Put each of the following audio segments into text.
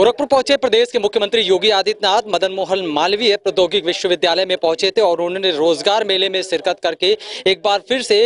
गोरखपुर पहुंचे प्रदेश के मुख्यमंत्री योगी आदित्यनाथ मदन मोहन मालवीय प्रौद्योगिकी विश्वविद्यालय में पहुंचे थे और उन्होंने रोजगार मेले में शिरकत करके एक बार फिर से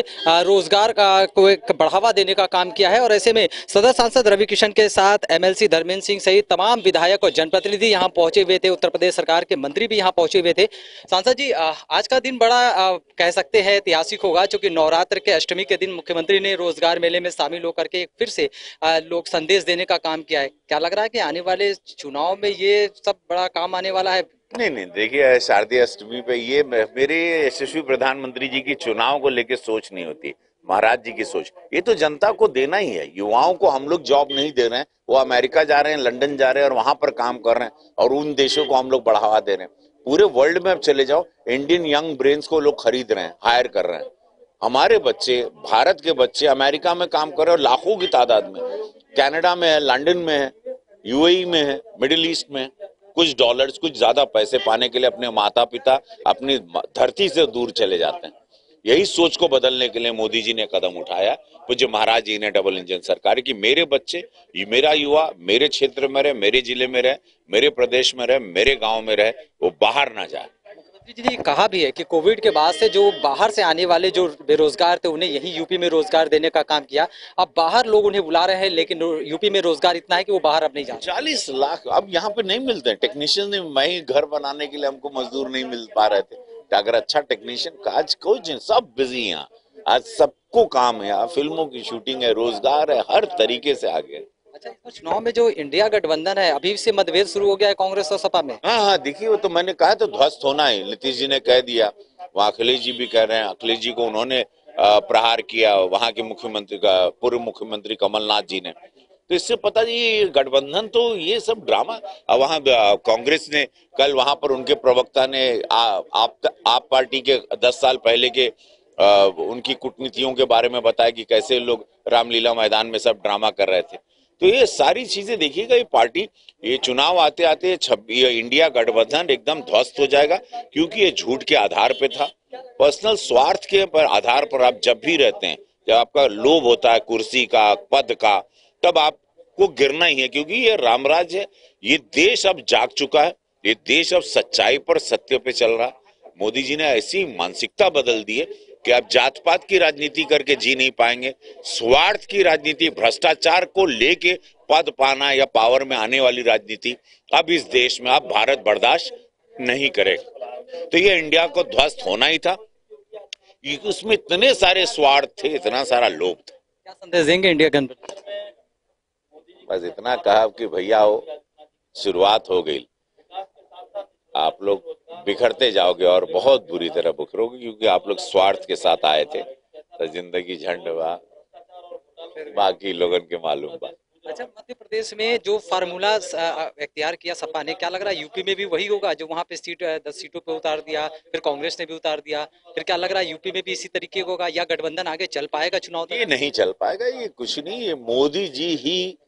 रोजगार को एक बढ़ावा देने का काम किया है। और ऐसे में सदर सांसद रवि किशन के साथ एमएलसी धर्मेंद्र सिंह सहित तमाम विधायक और जनप्रतिनिधि यहां पहुंचे हुए थे। उत्तर प्रदेश सरकार के मंत्री भी यहां पहुंचे हुए थे। सांसद जी, आज का दिन बड़ा कह सकते हैं ऐतिहासिक होगा, क्योंकि नवरात्र के अष्टमी के दिन मुख्यमंत्री ने रोजगार मेले में शामिल होकर के फिर से लोग संदेश देने का काम किया है। क्या लग रहा है कि आने वाले चुनाव में ये सब बड़ा काम आने वाला है? नहीं, देखिए, शारदीय अष्टमी पे ये मेरे यशस्वी प्रधानमंत्री जी की चुनाव को लेकर सोच नहीं होती, महाराज जी की सोच। ये तो जनता को देना ही है। युवाओं को हम लोग जॉब नहीं दे रहे हैं, वो अमेरिका जा रहे हैं, लंदन जा रहे हैं और वहां पर काम कर रहे हैं, और उन देशों को हम लोग बढ़ावा दे रहे हैं। पूरे वर्ल्ड में अब चले जाओ, इंडियन यंग ब्रेन्स को लोग खरीद रहे हैं, हायर कर रहे हैं। हमारे बच्चे, भारत के बच्चे अमेरिका में काम कर रहे हैं, लाखों की तादाद में। कनाडा में है, लंदन में है, यूएई में है, मिडिल ईस्ट में। कुछ डॉलर्स, कुछ ज्यादा पैसे पाने के लिए अपने माता पिता अपनी धरती से दूर चले जाते हैं। यही सोच को बदलने के लिए मोदी जी ने कदम उठाया, पूज्य महाराज जी ने डबल इंजन सरकार की। मेरे बच्चे, मेरा युवा मेरे क्षेत्र में रहे, मेरे जिले में रहे, मेरे प्रदेश में रहे, मेरे गांव में रहे, वो बाहर ना जाए। जी ने कहा भी है कि कोविड के बाद से जो बाहर से आने वाले जो बेरोजगार थे उन्हें यही यूपी में रोजगार देने का काम किया। अब बाहर लोग उन्हें बुला रहे हैं, लेकिन यूपी में रोजगार इतना है कि वो बाहर अब नहीं जा। 40 लाख अब यहाँ पे नहीं मिलते हैं टेक्नीशियन। मैं ही घर बनाने के लिए हमको मजदूर नहीं मिल पा रहे थे। अगर अच्छा टेक्नीशियन, आज कुछ सब बिजी यहाँ, आज सबको काम है, फिल्मों की शूटिंग है, रोजगार है, हर तरीके से आगे। अच्छा, इस चुनाव में जो इंडिया गठबंधन है, अभी से मतभेद शुरू हो गया है कांग्रेस और सपा में। हाँ, देखिए, वो तो मैंने कहा तो ध्वस्त होना ही, नीतीश जी ने कह दिया, वहाँ अखिलेश जी भी कह रहे हैं। अखिलेश जी को उन्होंने प्रहार किया, वहाँ के मुख्यमंत्री का, पूर्व मुख्यमंत्री कमलनाथ जी ने। तो इससे पता जी, गठबंधन तो ये सब ड्रामा। वहाँ कांग्रेस ने कल वहां पर उनके प्रवक्ता ने आप पार्टी के 10 साल पहले के उनकी कूटनीतियों के बारे में बताया कि कैसे लोग रामलीला मैदान में सब ड्रामा कर रहे थे। तो ये सारी चीजें देखिएगा, ये पार्टी, ये चुनाव आते आते इंडिया गठबंधन एकदम ध्वस्त हो जाएगा, क्योंकि ये झूठ के आधार पे था। पर्सनल स्वार्थ के आधार पर आप जब भी रहते हैं, जब आपका लोभ होता है कुर्सी का, पद का, तब आपको गिरना ही है, क्योंकि ये रामराज है। ये देश अब जाग चुका है, ये देश अब सच्चाई पर, सत्य पे चल रहा है। मोदी जी ने ऐसी मानसिकता बदल दी है कि आप जात पात की राजनीति करके जी नहीं पाएंगे। स्वार्थ की राजनीति, भ्रष्टाचार को लेके पद पाना या पावर में आने वाली राजनीति अब इस देश में, अब भारत बर्दाश्त नहीं करेगा। तो ये इंडिया को ध्वस्त होना ही था। उसमें इतने सारे स्वार्थ थे, इतना सारा लोभ था। क्या संदेश देंगे इंडिया गठबंधन? बस इतना कहा कि भैया हो, शुरुआत हो गई, आप लोग बिखरते जाओगे और बहुत बुरी तरह बिखरोगे, क्योंकि आप लोग स्वार्थ के साथ आए थे। तो जिंदगी झंड बा, बाकी लोगों के मालूम बा। अच्छा, मध्य प्रदेश में जो फार्मूला इख्तियार किया सपा ने, क्या लग रहा है यूपी में भी वही होगा? जो वहां पे 10 सीटों पे उतार दिया, फिर कांग्रेस ने भी उतार दिया, फिर क्या लग रहा है यूपी में भी इसी तरीके का होगा, या गठबंधन आगे चल पाएगा चुनाव तक? ये नहीं चल पाएगा, ये कुछ नहीं। ये मोदी जी ही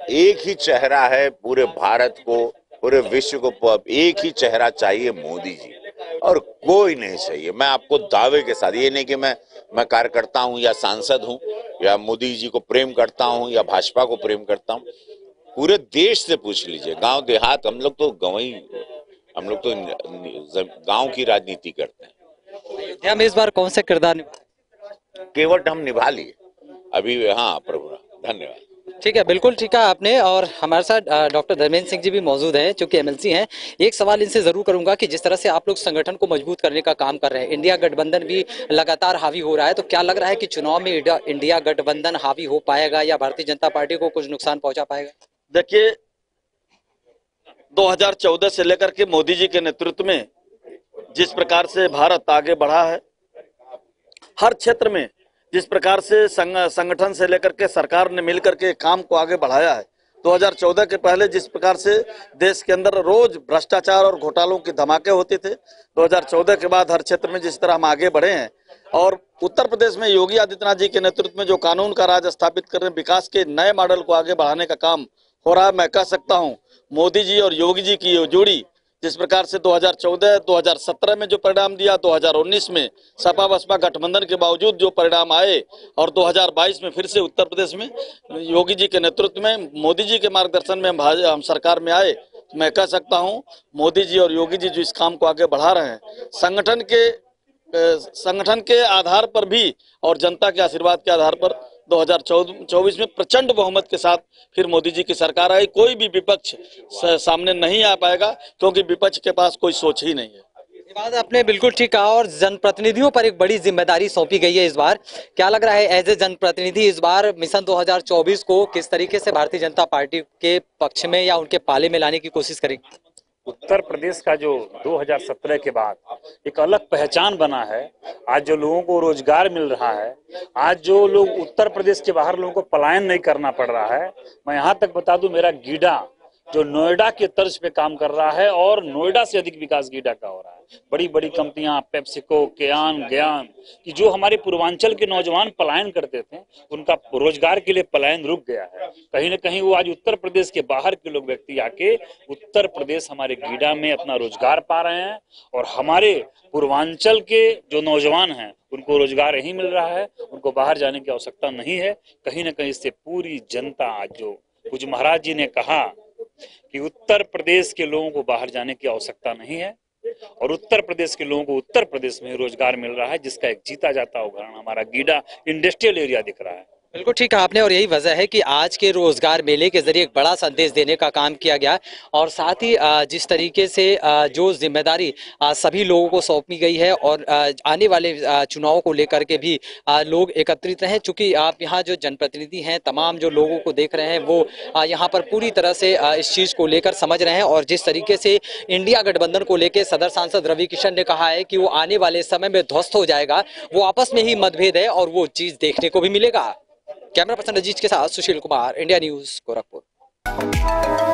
एक ही चेहरा है पूरे भारत को, पूरे विश्व को एक ही चेहरा चाहिए, मोदी जी, और कोई नहीं चाहिए। मैं आपको दावे के साथ, ये नहीं कि मैं कार्यकर्ता हूं या सांसद हूं या मोदी जी को प्रेम करता हूं या भाजपा को प्रेम करता हूं, पूरे देश से पूछ लीजिए, गांव देहात, हम लोग तो गांव की राजनीति करते हैं। अयोध्या में इस बार कौन सा किरदार निभाया? केवट हम निभा लिए अभी। हाँ प्रभु, धन्यवाद। ठीक है, बिल्कुल ठीक है आपने। और हमारे साथ डॉक्टर धर्मेंद्र सिंह जी भी मौजूद हैं, जो कि एमएलसी हैं। एक सवाल इनसे जरूर करूंगा कि जिस तरह से आप लोग संगठन को मजबूत करने का काम कर रहे हैं, इंडिया गठबंधन भी लगातार हावी हो रहा है, तो क्या लग रहा है कि चुनाव में इंडिया गठबंधन हावी हो पाएगा या भारतीय जनता पार्टी को कुछ नुकसान पहुंचा पाएगा? देखिए, 2014 से लेकर के मोदी जी के नेतृत्व में जिस प्रकार से भारत आगे बढ़ा है, हर क्षेत्र में जिस प्रकार से संगठन से लेकर के सरकार ने मिलकर के काम को आगे बढ़ाया है, 2014 के पहले जिस प्रकार से देश के अंदर रोज भ्रष्टाचार और घोटालों के धमाके होते थे, 2014 के बाद हर क्षेत्र में जिस तरह हम आगे बढ़े हैं, और उत्तर प्रदेश में योगी आदित्यनाथ जी के नेतृत्व में जो कानून का राज स्थापित कर रहे हैं, विकास के नए मॉडल को आगे बढ़ाने का काम हो रहा है। मैं कह सकता हूँ मोदी जी और योगी जी की जोड़ी जिस प्रकार से 2014, 2017 में जो परिणाम दिया, 2019 में सपा बसपा गठबंधन के बावजूद जो परिणाम आए और 2022 में फिर से उत्तर प्रदेश में योगी जी के नेतृत्व में, मोदी जी के मार्गदर्शन में हम सरकार में आए, तो मैं कह सकता हूं मोदी जी और योगी जी जो इस काम को आगे बढ़ा रहे हैं, संगठन के आधार पर भी और जनता के आशीर्वाद के आधार पर 2024 में प्रचंड बहुमत के साथ फिर मोदी जी की सरकार आई। कोई भी विपक्ष सामने नहीं आ पाएगा, क्योंकि विपक्ष के पास कोई सोच ही नहीं है। ये बात आपने बिल्कुल ठीक कहा और जनप्रतिनिधियों पर एक बड़ी जिम्मेदारी सौंपी गई है इस बार। क्या लग रहा है एज ए जनप्रतिनिधि इस बार मिशन 2024 को किस तरीके से भारतीय जनता पार्टी के पक्ष में या उनके पाले में लाने की कोशिश करेगी? उत्तर प्रदेश का जो 2017 के बाद एक अलग पहचान बना है, आज जो लोगों को रोजगार मिल रहा है, आज जो लोग उत्तर प्रदेश के बाहर लोगों को पलायन नहीं करना पड़ रहा है। मैं यहाँ तक बता दूं, मेरा गीडा जो नोएडा के तर्ज पे काम कर रहा है और नोएडा से अधिक विकास गीडा का हो रहा है। बड़ी बड़ी कंपनियां पेप्सिको, केयान, ज्ञान की जो हमारे पूर्वांचल के नौजवान पलायन करते थे, उनका रोजगार के लिए पलायन रुक गया है। कहीं न कहीं वो आज उत्तर प्रदेश के बाहर के लोग व्यक्ति आके उत्तर प्रदेश हमारे गीडा में अपना रोजगार पा रहे हैं और हमारे पूर्वांचल के जो नौजवान हैं उनको रोजगार यही मिल रहा है, उनको बाहर जाने की आवश्यकता नहीं है। कहीं न कहीं इससे पूरी जनता, आज जो पूज्य महाराज जी ने कहा कि उत्तर प्रदेश के लोगों को बाहर जाने की आवश्यकता नहीं है और उत्तर प्रदेश के लोगों को उत्तर प्रदेश में रोजगार मिल रहा है, जिसका एक जीता जाता उदाहरण हमारा गीडा इंडस्ट्रियल एरिया दिख रहा है। बिल्कुल ठीक कहा आपने और यही वजह है कि आज के रोजगार मेले के जरिए एक बड़ा संदेश देने का काम किया गया और साथ ही जिस तरीके से जो जिम्मेदारी सभी लोगों को सौंपी गई है और आने वाले चुनावों को लेकर के भी लोग एकत्रित हैं। चूंकि आप यहाँ जो जनप्रतिनिधि हैं, तमाम जो लोगों को देख रहे हैं, वो यहाँ पर पूरी तरह से इस चीज़ को लेकर समझ रहे हैं और जिस तरीके से इंडिया गठबंधन को लेकर सदर सांसद रवि किशन ने कहा है कि वो आने वाले समय में ध्वस्त हो जाएगा, वो आपस में ही मतभेद है और वो चीज़ देखने को भी मिलेगा। कैमरा पर्सन अजीज के साथ सुशील कुमार, इंडिया न्यूज, गोरखपुर।